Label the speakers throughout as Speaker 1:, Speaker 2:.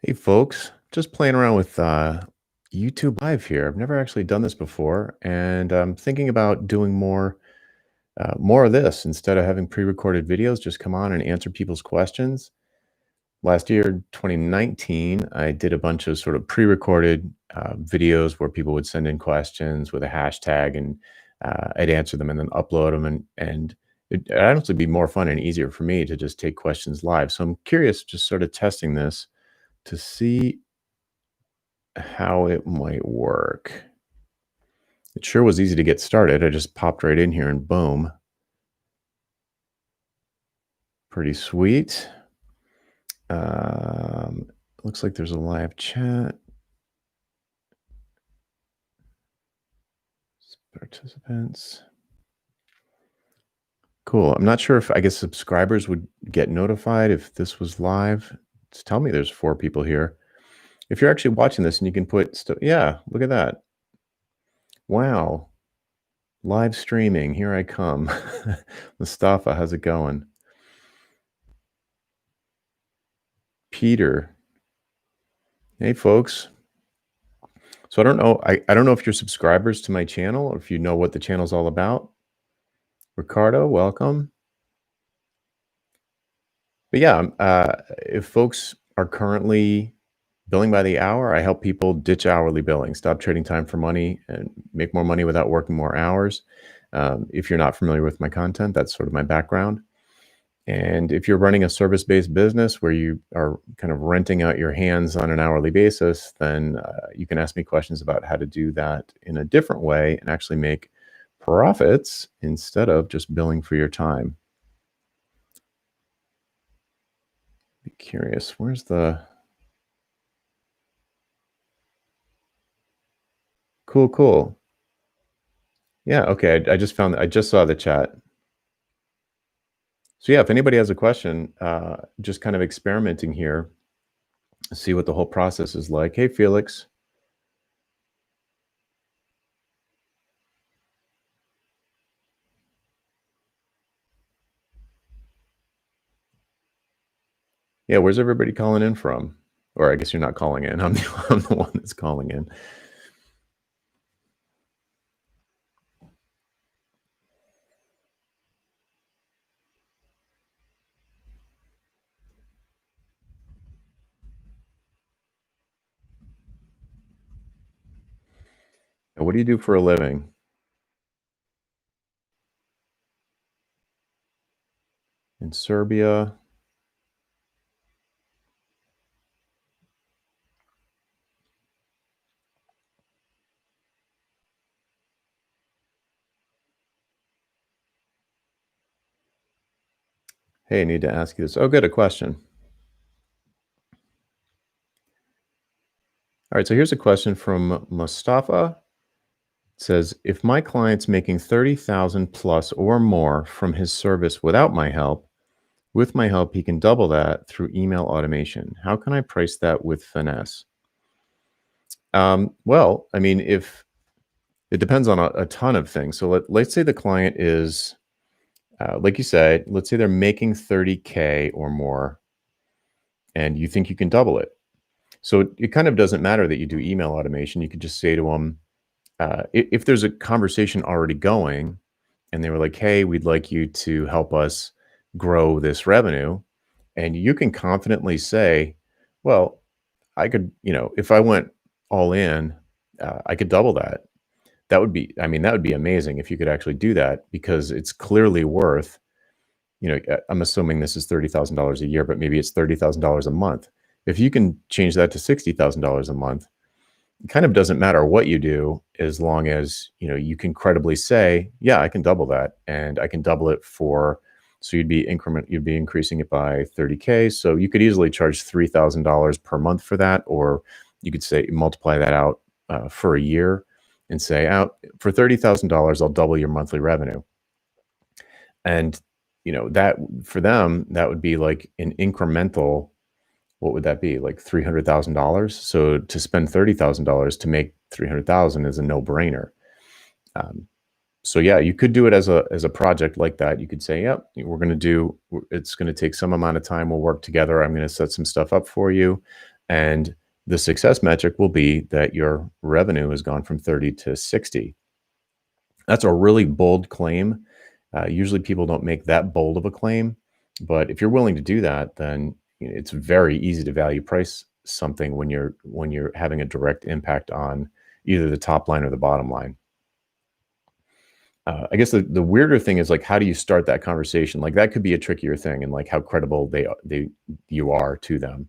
Speaker 1: Hey folks, just playing around with YouTube Live here. I've never actually done this before, and I'm thinking about doing more of this instead of having pre-recorded videos. Just come on and answer people's questions. Last year, 2019, I did a bunch of sort of pre-recorded videos where people would send in questions with a hashtag, and I'd answer them and then upload them. And it'd honestly be more fun and easier for me to just take questions live. So I'm curious, just sort of testing this to see how it might work. It sure was easy to get started. I just popped right in here and boom. Pretty sweet. Looks like there's a live chat. Participants. Cool. I'm not sure if I guess subscribers would get notified if this was live. Just tell me there's 4 people here. If you're actually watching this and you can put stuff, yeah, look at that. Wow. Live streaming. Here I come. Mustafa, how's it going? Peter. Hey folks. So I don't know. I don't know if you're subscribers to my channel or if you know what the channel's all about. Ricardo, welcome. But yeah, if folks are currently billing by the hour, I help people ditch hourly billing, stop trading time for money, and make more money without working more hours. If you're not familiar with my content, that's sort of my background. And if you're running a service-based business where you are kind of renting out your hands on an hourly basis, then you can ask me questions about how to do that in a different way and actually make profits instead of just billing for your time. Be curious, where's the cool. Yeah, okay, I just found I just saw the chat. So yeah, if anybody has a question, just kind of experimenting here, see what the whole process is like. Hey, Felix. Yeah, where's everybody calling in from? Or I guess you're not calling in. I'm the one that's calling in. And what do you do for a living? In Serbia. Hey, I need to ask you this. Oh, good, a question. All right, so here's a question from Mustafa. It says, if my client's making 30,000 plus or more from his service without my help, with my help, he can double that through email automation. How can I price that with finesse? Well, I mean, if it depends on a ton of things. So let's say the client is, like you said, let's say they're making 30K or more, and you think you can double it. So it kind of doesn't matter that you do email automation. You could just say to them, if there's a conversation already going, and they were like, "Hey, we'd like you to help us grow this revenue," and you can confidently say, "Well, I could, if I went all in, I could double that." That would be, I mean, that would be amazing if you could actually do that because it's clearly worth, I'm assuming this is $30,000 a year, but maybe it's $30,000 a month. If you can change that to $60,000 a month, it kind of doesn't matter what you do as long as, you can credibly say, yeah, I can double that and I can double it for, so you'd be increasing it by 30K. So you could easily charge $3,000 per month for that, or you could say multiply that out for a year and say, out for $30,000, I'll double your monthly revenue. And, that for them, that would be like an incremental, what would that be? Like $300,000. So to spend $30,000 to make 300,000 is a no-brainer. Um, so yeah, you could do it as a project like that. You could say, "Yep, it's going to take some amount of time. We'll work together. I'm going to set some stuff up for you. And the success metric will be that your revenue has gone from 30 to 60. That's a really bold claim. Usually people don't make that bold of a claim, but if you're willing to do that, then it's very easy to value price something when you're having a direct impact on either the top line or the bottom line. I guess the weirder thing is like, how do you start that conversation? Like that could be a trickier thing, and like how credible you are to them.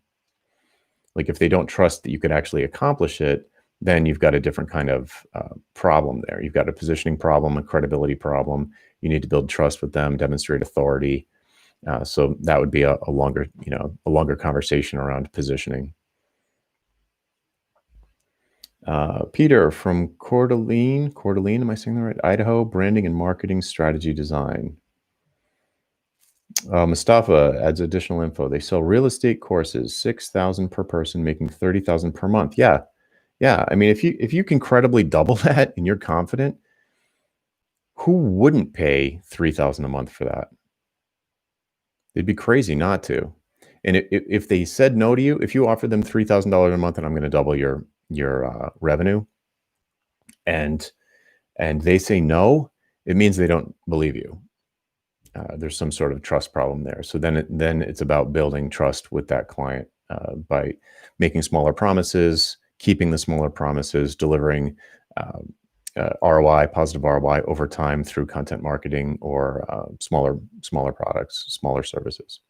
Speaker 1: Like if they don't trust that you could actually accomplish it, then you've got a different kind of problem there. You've got a positioning problem, a credibility problem. You need to build trust with them, demonstrate authority. So that would be a longer, a longer conversation around positioning. Peter from Coeur d'Alene, am I saying that right? Idaho, branding and marketing strategy design. Mustafa adds additional info. They sell real estate courses, 6,000 per person, making 30,000 per month. Yeah. I mean, if you can credibly double that and you're confident, who wouldn't pay 3,000 a month for that? It'd be crazy not to. And if they said no to you, if you offered them $3,000 a month and I'm going to double your revenue, and they say no, it means they don't believe you. There's some sort of trust problem there. So then it's about building trust with that client by making smaller promises, keeping the smaller promises, delivering ROI, positive ROI over time through content marketing or smaller products, smaller services.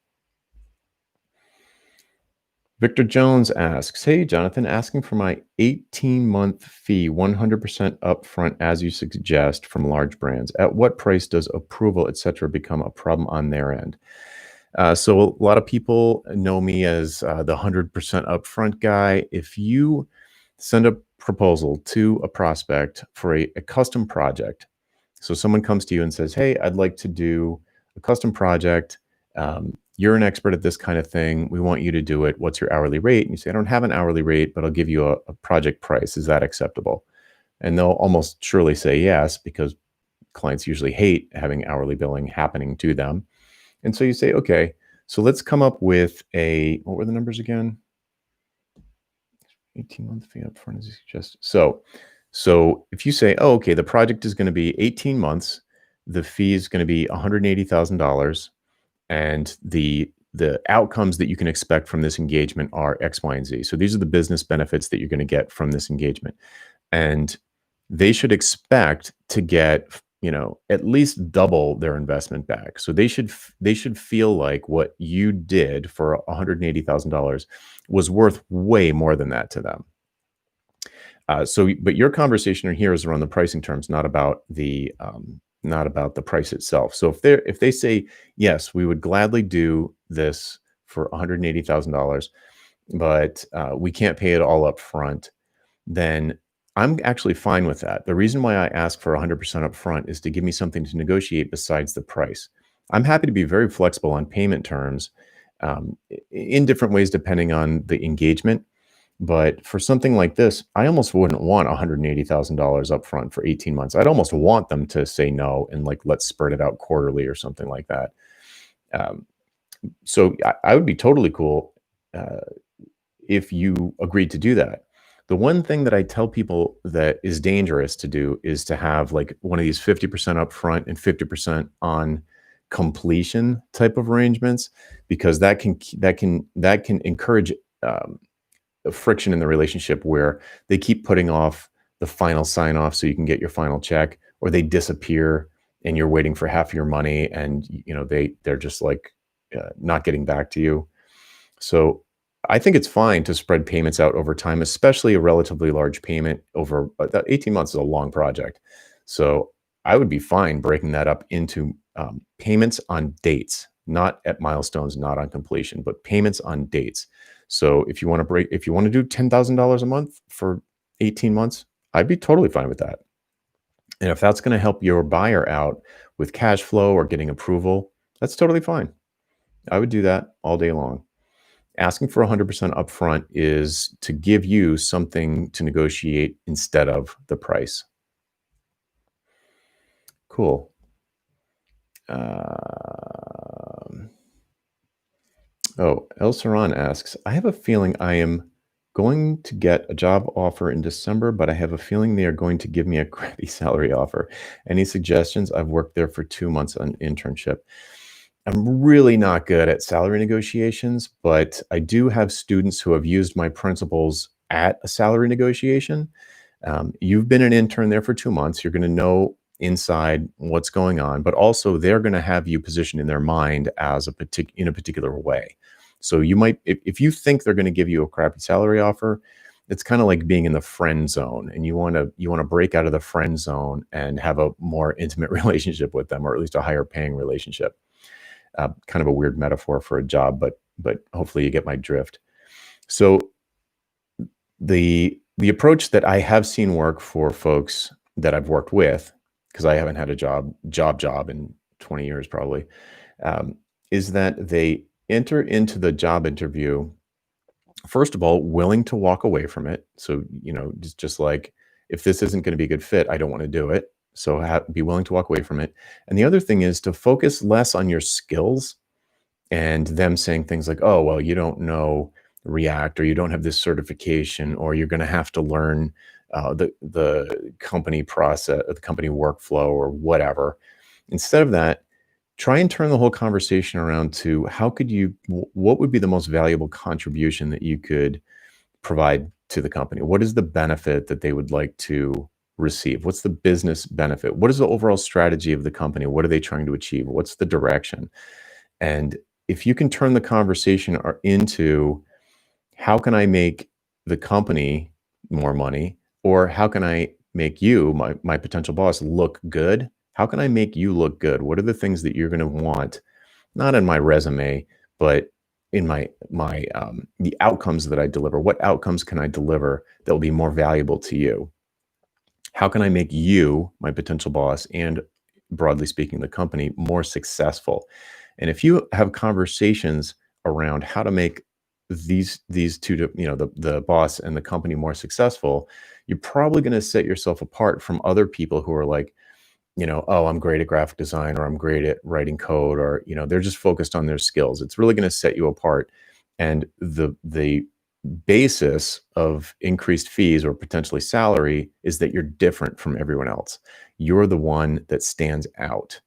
Speaker 1: Victor Jones asks, hey, Jonathan, asking for my 18-month fee, 100% upfront, as you suggest, from large brands. At what price does approval, et cetera, become a problem on their end? So a lot of people know me as the 100% upfront guy. If you send a proposal to a prospect for a custom project, so someone comes to you and says, hey, I'd like to do a custom project. You're an expert at this kind of thing. We want you to do it. What's your hourly rate? And you say, I don't have an hourly rate, but I'll give you a project price. Is that acceptable? And they'll almost surely say yes, because clients usually hate having hourly billing happening to them. And so you say, okay, so let's come up with what were the numbers again? 18-month fee up front, as you suggest. So if you say, oh, okay, the project is going to be 18 months, the fee is going to be $180,000, and the outcomes that you can expect from this engagement are X, Y, and Z. So these are the business benefits that you're going to get from this engagement. And they should expect to get, at least double their investment back. So they should feel like what you did for $180,000 was worth way more than that to them. But your conversation here is around the pricing terms, not about the price itself. So if they say, yes, we would gladly do this for $180,000, but we can't pay it all up front, then I'm actually fine with that. The reason why I ask for 100% up front is to give me something to negotiate besides the price. I'm happy to be very flexible on payment terms in different ways depending on the engagement. But for something like this, I almost wouldn't want $180,000 up front for 18 months. I'd almost want them to say no and let's spread it out quarterly or something like that. So I would be totally cool if you agreed to do that. The one thing that I tell people that is dangerous to do is to have like one of these 50% upfront and 50% on completion type of arrangements, because that can encourage friction in the relationship where they keep putting off the final sign off so you can get your final check, or they disappear and you're waiting for half your money, and they're just like not getting back to you. So I think it's fine to spread payments out over time, especially a relatively large payment over 18 months is a long project. So I would be fine breaking that up into payments on dates, not at milestones, not on completion, but payments on dates. So if you want to do $10,000 a month for 18 months, I'd be totally fine with that. And if that's going to help your buyer out with cash flow or getting approval, that's totally fine. I would do that all day long. Asking for 100% upfront is to give you something to negotiate instead of the price. Cool. El Saran asks, I have a feeling I am going to get a job offer in December, but I have a feeling they are going to give me a crappy salary offer. Any suggestions? I've worked there for 2 months on internship. I'm really not good at salary negotiations, but I do have students who have used my principles at a salary negotiation. You've been an intern there for 2 months. You're going to know inside what's going on, but also they're going to have you positioned in their mind as in a particular way. So you might, if you think they're going to give you a crappy salary offer, it's kind of like being in the friend zone, and you want to break out of the friend zone and have a more intimate relationship with them, or at least a higher paying relationship. Kind of a weird metaphor for a job, but hopefully you get my drift. So the approach that I have seen work for folks that I've worked with, because I haven't had a job in 20 years probably, um, is that they enter into the job interview, first of all, willing to walk away from it. So, just like, if this isn't going to be a good fit, I don't want to do it. So be willing to walk away from it. And the other thing is to focus less on your skills and them saying things like, "Oh, well, you don't know React, or you don't have this certification, or you're going to have to learn the company process, the company workflow, or whatever." Instead of that, try and turn the whole conversation around to what would be the most valuable contribution that you could provide to the company? What is the benefit that they would like to receive? What's the business benefit? What is the overall strategy of the company? What are they trying to achieve? What's the direction? And if you can turn the conversation into, how can I make the company more money? Or how can I make you, my potential boss, look good? How can I make you look good? What are the things that you're going to want, not in my resume, but in the outcomes that I deliver? What outcomes can I deliver that will be more valuable to you? How can I make you, my potential boss, and broadly speaking, the company, more successful? And if you have conversations around how to make these two, the boss and the company, more successful, you're probably going to set yourself apart from other people who are like, "Oh, I'm great at graphic design, or I'm great at writing code," or, they're just focused on their skills. It's really going to set you apart. And the basis of increased fees or potentially salary is that you're different from everyone else. You're the one that stands out.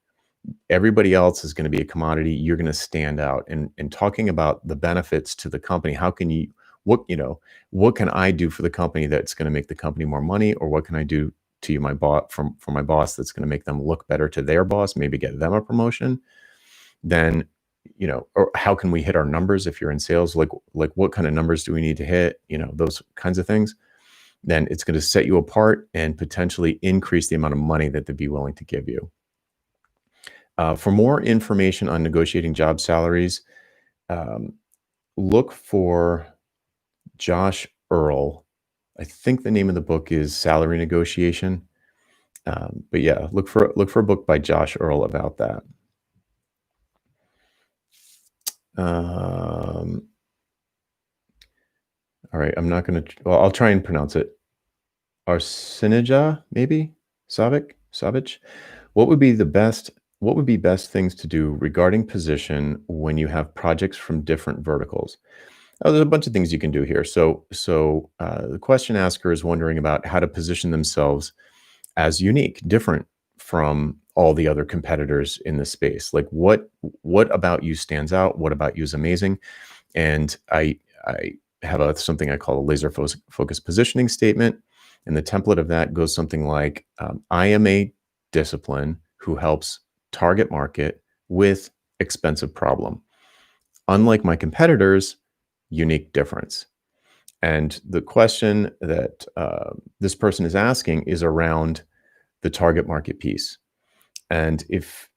Speaker 1: Everybody else is going to be a commodity. You're going to stand out. And talking about the benefits to the company, how can you, what can I do for the company that's going to make the company more money? Or what can I do to you, my boss, for my boss, that's going to make them look better to their boss, maybe get them a promotion? Then, or how can we hit our numbers if you're in sales? Like what kind of numbers do we need to hit? Those kinds of things. Then it's going to set you apart and potentially increase the amount of money that they'd be willing to give you. For more information on negotiating job salaries, um, look for Josh Earl. I think the name of the book is Salary Negotiation. But yeah, look for a book by Josh Earl about that. All right, I'm not going to. Well, I'll try and pronounce it. Arsenija, maybe Savic. What would be best things to do regarding position when you have projects from different verticals? Oh, there's a bunch of things you can do here. So the question asker is wondering about how to position themselves as unique, different from all the other competitors in the space. Like what about you stands out? What about you is amazing? And I have something I call a laser focus positioning statement. And the template of that goes something like, I am a discipline who helps target market with expensive problem. Unlike my competitors, unique difference. And the question that this person is asking is around the target market piece. And if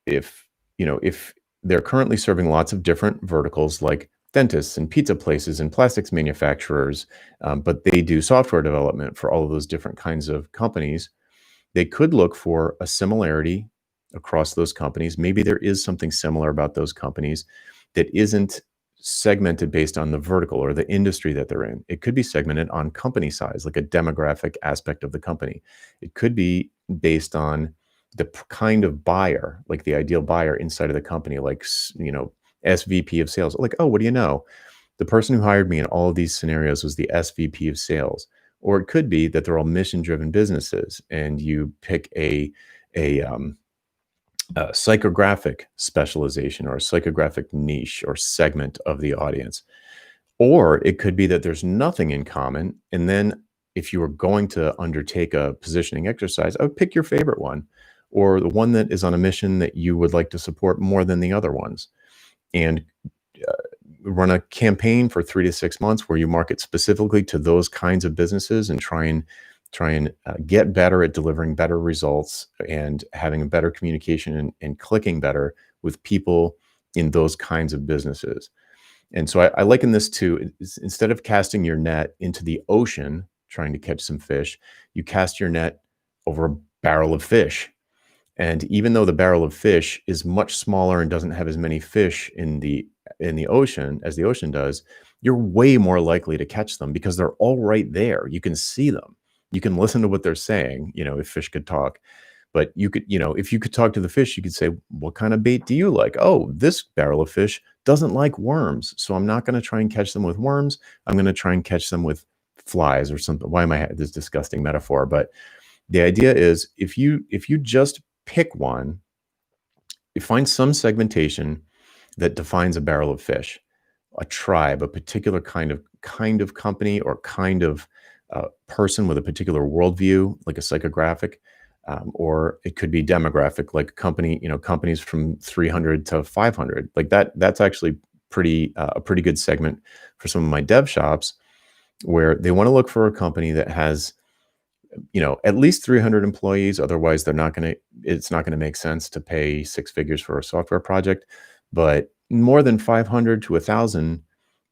Speaker 1: they're currently serving lots of different verticals, like dentists and pizza places and plastics manufacturers, but they do software development for all of those different kinds of companies, they could look for a similarity across those companies. Maybe there is something similar about those companies that isn't segmented based on the vertical or the industry that they're in. It could be segmented on company size, like a demographic aspect of the company. It could be based on the kind of buyer, like the ideal buyer inside of the company, like, SVP of sales. Like, oh, what do you know? The person who hired me in all of these scenarios was the SVP of sales. Or it could be that they're all mission-driven businesses, and you pick a, um, a psychographic specialization or a psychographic niche or segment of the audience. Or it could be that there's nothing in common. And then if you were going to undertake a positioning exercise, I would pick your favorite one or the one that is on a mission that you would like to support more than the other ones. And uh, run a campaign for 3 to 6 months where you market specifically to those kinds of businesses and try and get better at delivering better results and having a better communication and clicking better with people in those kinds of businesses. And so I liken this to instead of casting your net into the ocean trying to catch some fish, you cast your net over a barrel of fish. And even though the barrel of fish is much smaller and doesn't have as many fish in the ocean as the ocean does, you're way more likely to catch them because they're all right there. You can see them. You can listen to what they're saying, if fish could talk. But if you could talk to the fish, you could say, "What kind of bait do you like?" "Oh, this barrel of fish doesn't like worms, so I'm not going to try and catch them with worms. I'm going to try and catch them with flies or something." Why am I this disgusting metaphor? But the idea is if you just pick one, you find some segmentation that defines a barrel of fish, a tribe, a particular kind of company or kind of person with a particular worldview, like a psychographic, or it could be demographic, like companies from 300 to 500, like that. That's actually a pretty good segment for some of my dev shops, where they want to look for a company that has at least 300 employees. Otherwise, it's not going to make sense to pay six figures for a software project. But more than 500 to 1,000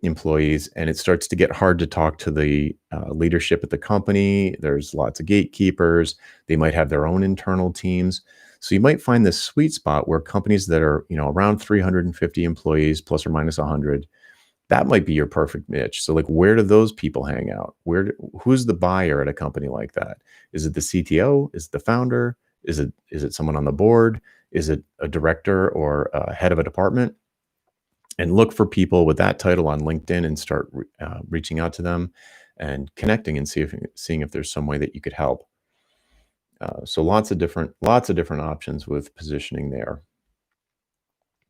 Speaker 1: employees, and it starts to get hard to talk to the leadership at the company. There's lots of gatekeepers. They might have their own internal teams. So you might find this sweet spot where companies that are around 350 employees plus or minus 100, that might be your perfect niche. So like, where do those people hang out? Who's the buyer at a company like that? Is it the CTO? Is it the founder? Is it someone on the board? Is it a director or a head of a department? And look for people with that title on LinkedIn and start reaching out to them and connecting and seeing if there's some way that you could help. So lots of different options with positioning there.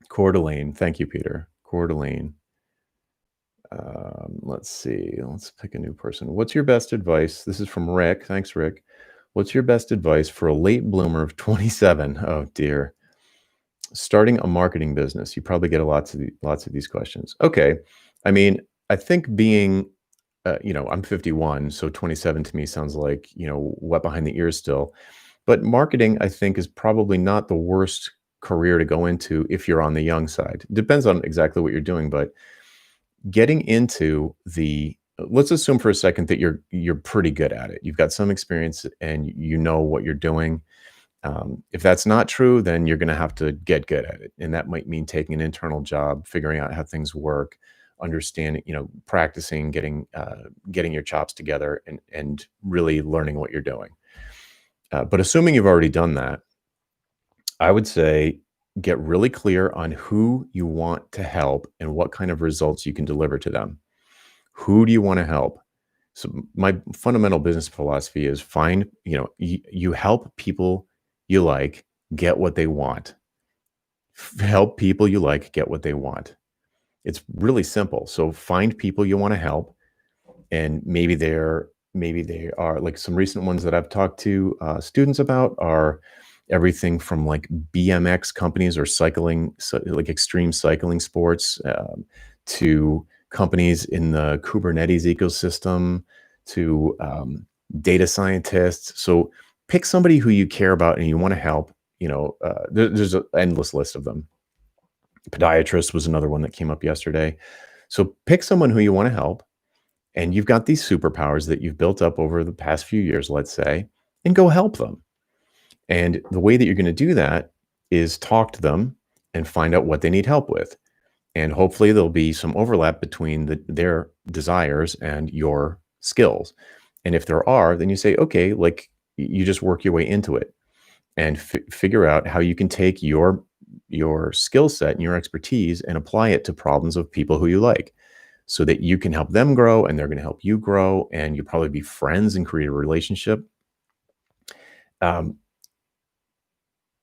Speaker 1: Coeur d'Alene, thank you, Peter. Coeur d'Alene. Let's see. Let's pick a new person. What's your best advice? This is from Rick. Thanks, Rick. What's your best advice for a late bloomer of 27? Oh dear. Starting a marketing business. You probably get lots of these questions. Okay. I mean, I think being, I'm 51, so 27 to me sounds like, wet behind the ears still. But marketing, I think, is probably not the worst career to go into if you're on the young side. Depends on exactly what you're doing, but getting into let's assume for a second that you're pretty good at it. You've got some experience and you know what you're doing. If that's not true, then you're going to have to get good at it. And that might mean taking an internal job, figuring out how things work, understanding, practicing, getting your chops together and really learning what you're doing. But assuming you've already done that, I would say get really clear on who you want to help and what kind of results you can deliver to them. Who do you want to help? So my fundamental business philosophy is find, you help people you like get what they want. Help people you like get what they want. It's really simple. So find people you want to help, and maybe they are like some recent ones that I've talked to students about are everything from like BMX companies or cycling, so like extreme cycling sports, to companies in the Kubernetes ecosystem, to data scientists. So pick somebody who you care about and you want to help. There's an endless list of them. Podiatrist was another one that came up yesterday. So pick someone who you want to help, and you've got these superpowers that you've built up over the past few years, let's say, and go help them. And the way that you're going to do that is talk to them and find out what they need help with. And hopefully there'll be some overlap between their desires and your skills. And if there are, then you say, okay, like you just work your way into it and figure out how you can take your skill set and your expertise and apply it to problems of people who you like. so that you can help them grow and they're going to help you grow, and you'll probably be friends and create a relationship. Um,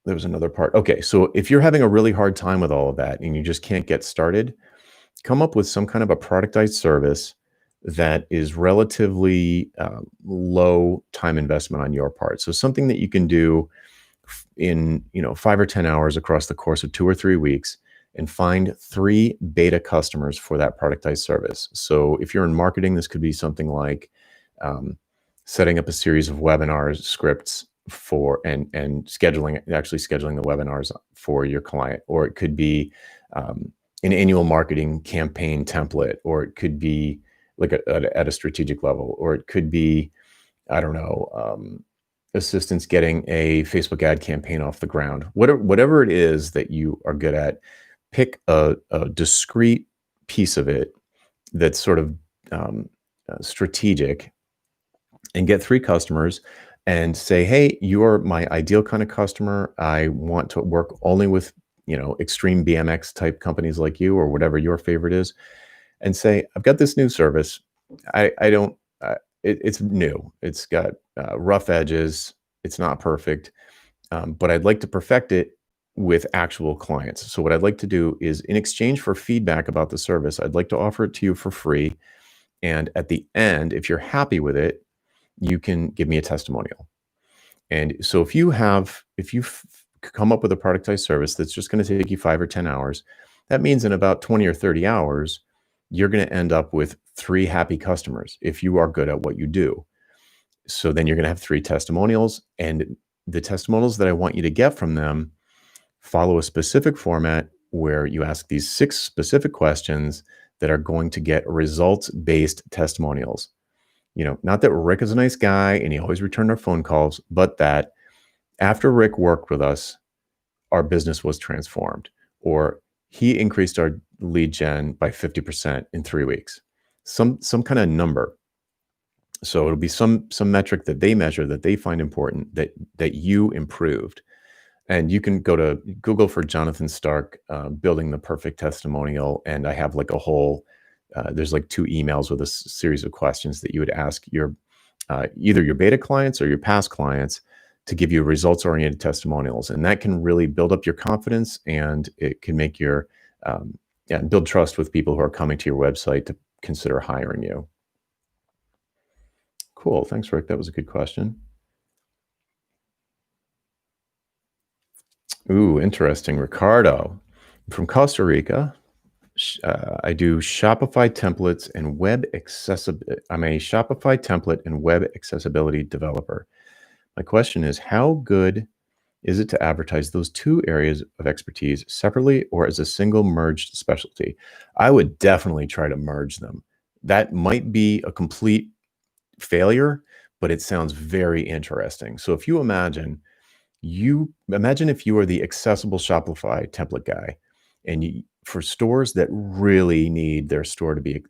Speaker 1: there was another part. Okay, so if you're having a really hard time with all of that and you just can't get started, come up with some kind of a productized service that is relatively low time investment on your part. So something that you can do in 5 or 10 hours across the course of 2 or 3 weeks, and find 3 beta customers for that productized service. So if you're in marketing, this could be something like um, setting up a series of webinars scripts for and scheduling the webinars for your client, or it could be um, an annual marketing campaign template, or it could be like at a strategic level, or it could be, I don't know, assistance getting a Facebook ad campaign off the ground. Whatever it is that you are good at, pick a discrete piece of it that's sort of um, strategic, and get 3 customers and say, hey, you are my ideal kind of customer. I want to work only with extreme BMX type companies like you, or whatever your favorite is, and say, I've got this new service. I don't. It's new. It's got rough edges. It's not perfect, but I'd like to perfect it with actual clients. So what I'd like to do is, in exchange for feedback about the service, I'd like to offer it to you for free. And at the end, if you're happy with it, you can give me a testimonial. And so if you've come up with a productized service that's just going to take you 5 or 10 hours, that means in about 20 or 30 hours, you're going to end up with 3 happy customers if you are good at what you do. So then you're going to have 3 testimonials, and the testimonials that I want you to get from them follow a specific format where you ask these 6 specific questions that are going to get results-based testimonials. Not that Rick is a nice guy and he always returned our phone calls, but that after Rick worked with us, our business was transformed, or he increased our lead gen by 50% in 3 weeks. Some kind of number. So it'll be some metric that they measure, that they find important, that you improved. And you can go to Google for Jonathan Stark, building the perfect testimonial. And I have like a whole, there's like 2 emails with a series of questions that you would ask your either your beta clients or your past clients to give you results-oriented testimonials. And that can really build up your confidence, and it can make your, build trust with people who are coming to your website to consider hiring you. Cool. Thanks, Rick. That was a good question. Ooh, interesting. Ricardo from Costa Rica. I do Shopify templates and web accessibility. I'm a Shopify template and web accessibility developer. My question is, how good is it to advertise those 2 areas of expertise separately or as a single merged specialty? I would definitely try to merge them. That might be a complete failure, but it sounds very interesting. So if you imagine if you are the accessible Shopify template guy, and for stores that really need their store to be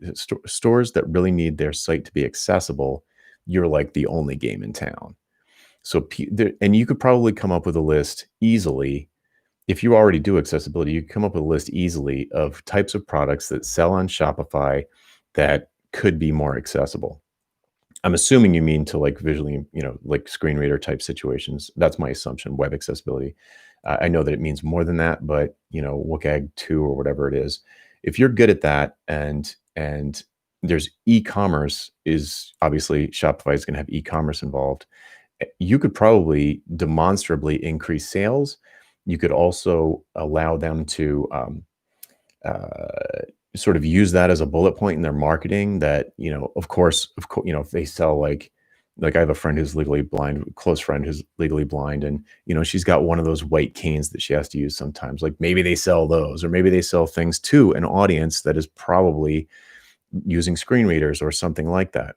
Speaker 1: stores that really need their site to be accessible, you're like the only game in town. So and you could probably come up with a list easily. If you already do accessibility, you can come up with a list easily of types of products that sell on Shopify that could be more accessible. I'm assuming you mean to like visually, like screen reader type situations. That's my assumption, web accessibility. I know that it means more than that, but WCAG 2 or whatever it is, if you're good at that, and there's e-commerce, is obviously Shopify is going to have e-commerce involved, you could probably demonstrably increase sales. You could also allow them to sort of use that as a bullet point in their marketing, that, of course, if they sell like I have a friend who's legally blind, close friend who's legally blind, and she's got one of those white canes that she has to use sometimes. Like maybe they sell those, or maybe they sell things to an audience that is probably using screen readers or something like that.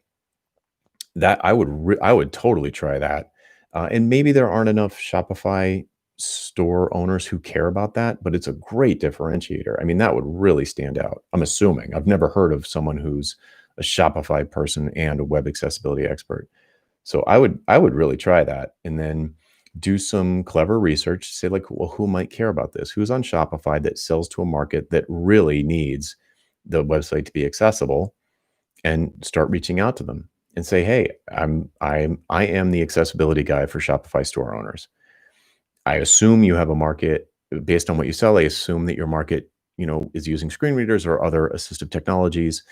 Speaker 1: That I would totally try that. And maybe there aren't enough Shopify store owners who care about that, but it's a great differentiator. I mean, that would really stand out. I'm assuming. I've never heard of someone who's a Shopify person and a web accessibility expert. So I would really try that, and then do some clever research. Say like, well, who might care about this? Who's on Shopify that sells to a market that really needs the website to be accessible, and start reaching out to them and say, "Hey, I am the accessibility guy for Shopify store owners. I assume you have a market based on what you sell. I assume that your market, is using screen readers or other assistive technologies.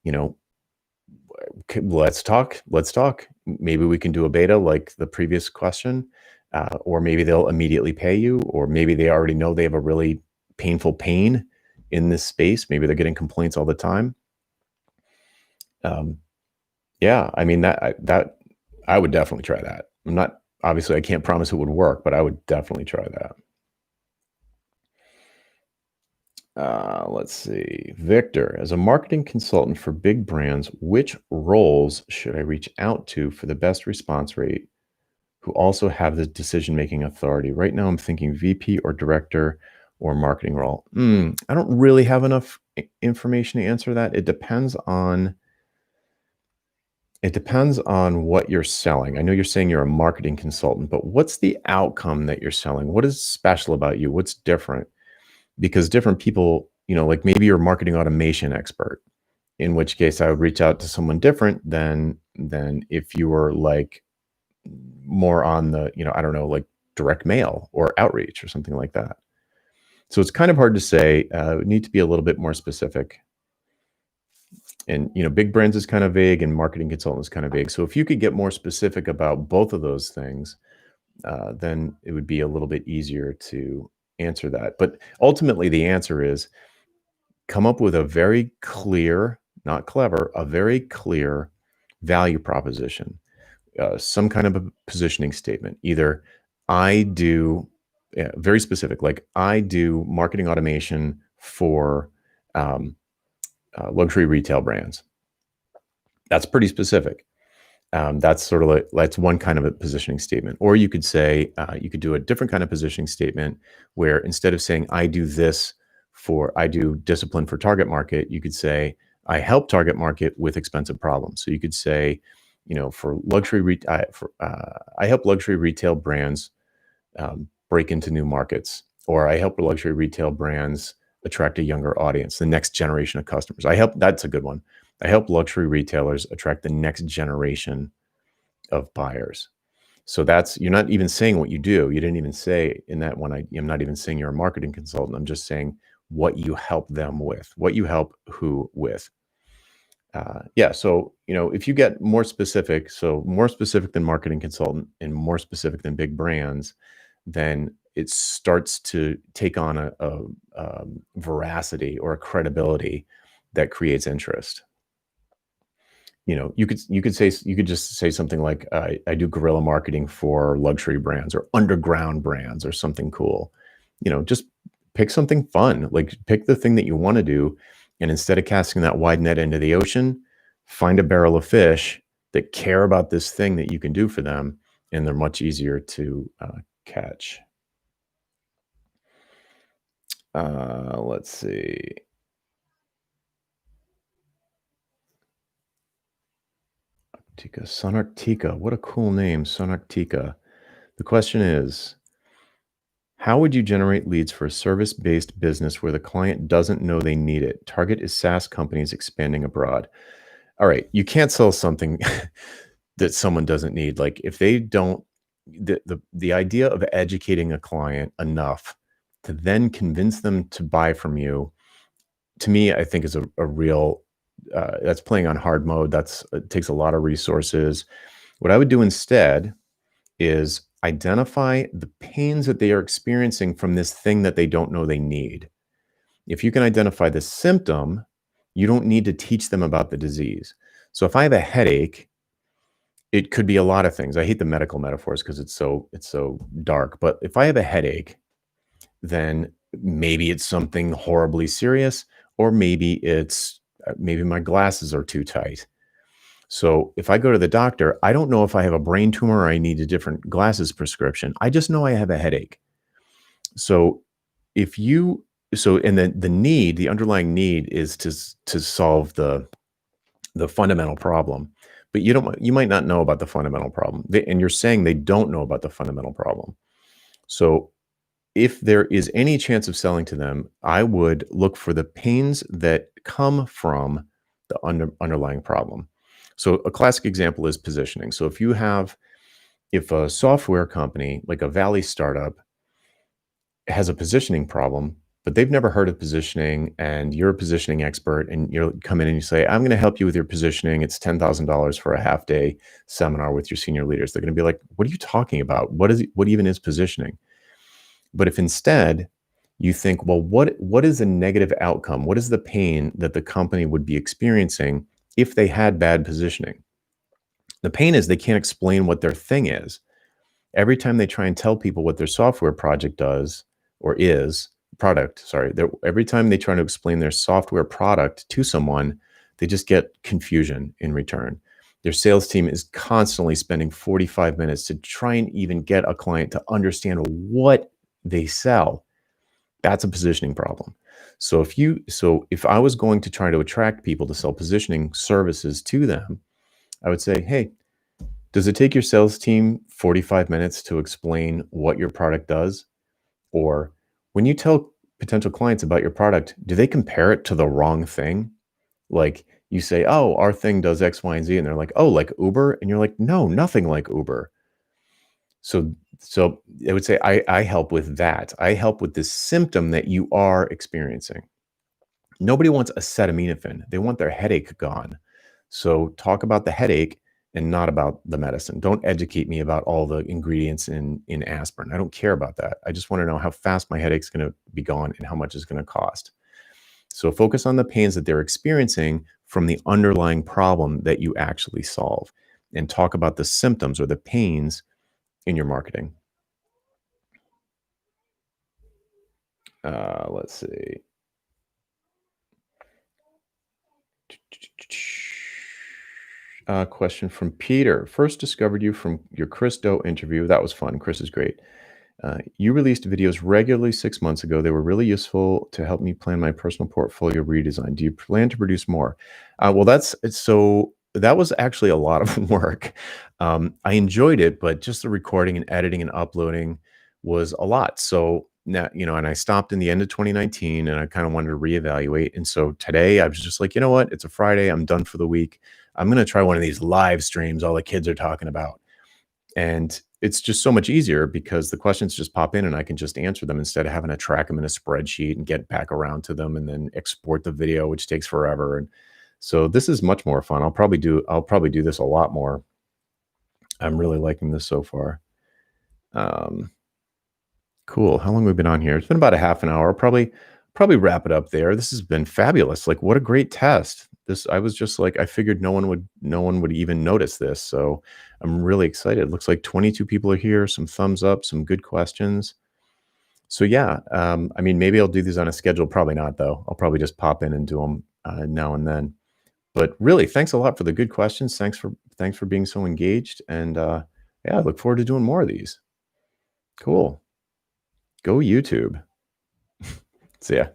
Speaker 1: You know, let's talk. Let's talk. Maybe we can do a beta like the previous question, or maybe they'll immediately pay you, or maybe they already know they have a really painful pain in this space. Maybe they're getting complaints all the time. Um, yeah, I mean that I would definitely try that. I'm not obviously I can't promise it would work, but I would definitely try that. Let's see. Victor, as a marketing consultant for big brands, which roles should I reach out to for the best response rate who also have the decision-making authority? Right now, I'm thinking VP or director or marketing role. I don't really have enough information to answer that. It depends on what you're selling. I know you're saying you're a marketing consultant, but what's the outcome that you're selling? What is special about you? What's different? Because different people, like maybe you're a marketing automation expert, in which case I would reach out to someone different than if you were like more on the, I don't know, like direct mail or outreach or something like that. So it's kind of hard to say. We need to be a little bit more specific. And big brands is kind of vague, and marketing consultant is kind of vague. So if you could get more specific about both of those things, then it would be a little bit easier to answer that. But ultimately, the answer is come up with a very clear, not clever, a very clear value proposition, some kind of a positioning statement. Either I do, yeah, very specific, like I do marketing automation for luxury retail brands. That's pretty specific. That's sort of like that's one kind of a positioning statement. Or you could say you could do a different kind of positioning statement where instead of saying I do discipline for target market, you could say I help target market with expensive problems. So you could say, for I help luxury retail brands break into new markets, or I help luxury retail brands attract a younger audience, the next generation of customers. That's a good one. I help luxury retailers attract the next generation of buyers. So you're not even saying what you do. You didn't even say in that one, I'm not even saying you're a marketing consultant. I'm just saying what you help them with, what you help who with. Yeah. So, if you get more specific, so more specific than marketing consultant and more specific than big brands, then it starts to take on a veracity or a credibility that creates interest. You could just say something like, I do guerrilla marketing for luxury brands or underground brands or something cool. Just pick something fun, like pick the thing that you want to do. And instead of casting that wide net into the ocean, find a barrel of fish that care about this thing that you can do for them. And they're much easier to catch. Let's see. Sonarctica. What a cool name, Sonarctica. The question is, how would you generate leads for a service-based business where the client doesn't know they need it? Target is SaaS companies expanding abroad. All right, you can't sell something that someone doesn't need. Like if they don't, the idea of educating a client enough to then convince them to buy from you, to me, I think is a real, that's playing on hard mode. It takes a lot of resources. What I would do instead is identify the pains that they are experiencing from this thing that they don't know they need. If you can identify the symptom, you don't need to teach them about the disease. So if I have a headache, it could be a lot of things. I hate the medical metaphors because it's so dark. But if I have a headache, then maybe it's something horribly serious, or maybe maybe my glasses are too tight. So if I go to the doctor, I don't know if I have a brain tumor or I need a different glasses prescription. I just know I have a headache. So and then the underlying need is to solve the fundamental problem, but you might not know about the fundamental problem. And you're saying they don't know about the fundamental problem. So if there is any chance of selling to them, I would look for the pains that come from the underlying problem. So a classic example is positioning. So if a software company like a Valley startup has a positioning problem, but they've never heard of positioning, and you're a positioning expert, and you come in and you say, "I'm going to help you with your positioning. It's $10,000 for a half day seminar with your senior leaders." They're going to be like, "What are you talking about? What even is positioning?" But if instead you think, well, what is the negative outcome? What is the pain that the company would be experiencing if they had bad positioning? The pain is they can't explain what their thing is. Every time they try and tell people what their software project does or is product, sorry, every time they try to explain their software product to someone, they just get confusion in return. Their sales team is constantly spending 45 minutes to try and even get a client to understand what they sell. That's a positioning problem. So if I was going to try to attract people to sell positioning services to them, I would say, "Hey, does it take your sales team 45 minutes to explain what your product does? Or when you tell potential clients about your product, do they compare it to the wrong thing? Like you say, "Oh, our thing does X, Y, and Z." And they're like, "Oh, like Uber?" And you're like, "No, nothing like Uber." So I would say I help with that. I help with the symptom that you are experiencing. Nobody wants acetaminophen. They want their headache gone. So talk about the headache and not about the medicine. Don't educate me about all the ingredients in aspirin. I don't care about that. I just want to know how fast my headache's going to be gone and how much it's going to cost. So focus on the pains that they're experiencing from the underlying problem that you actually solve, and talk about the symptoms or the pains in your marketing. Let's see. Question from Peter. First discovered you from your Chris Do interview. That was fun. Chris is great. You released videos regularly 6 months ago. They were really useful to help me plan my personal portfolio redesign. Do you plan to produce more? Well, that was actually a lot of work. I enjoyed it, but just the recording and editing and uploading was a lot. So now, and I stopped in the end of 2019, and I kind of wanted to reevaluate. And so today I was just like, you know what? It's a Friday. I'm done for the week. I'm going to try one of these live streams all the kids are talking about. And it's just so much easier because the questions just pop in and I can just answer them instead of having to track them in a spreadsheet and get back around to them and then export the video, which takes forever. And so this is much more fun. I'll probably do this a lot more. I'm really liking this so far. Cool. How long have we been on here? It's been about a half an hour. Probably wrap it up there. This has been fabulous. Like, what a great test. I was just like, I figured no one would even notice this. So I'm really excited. Looks like 22 people are here, some thumbs up, some good questions. So yeah, I mean, maybe I'll do these on a schedule. Probably not though. I'll probably just pop in and do them now and then. But really, thanks a lot for the good questions. Thanks for being so engaged. And yeah, I look forward to doing more of these. Cool. Go YouTube. See ya.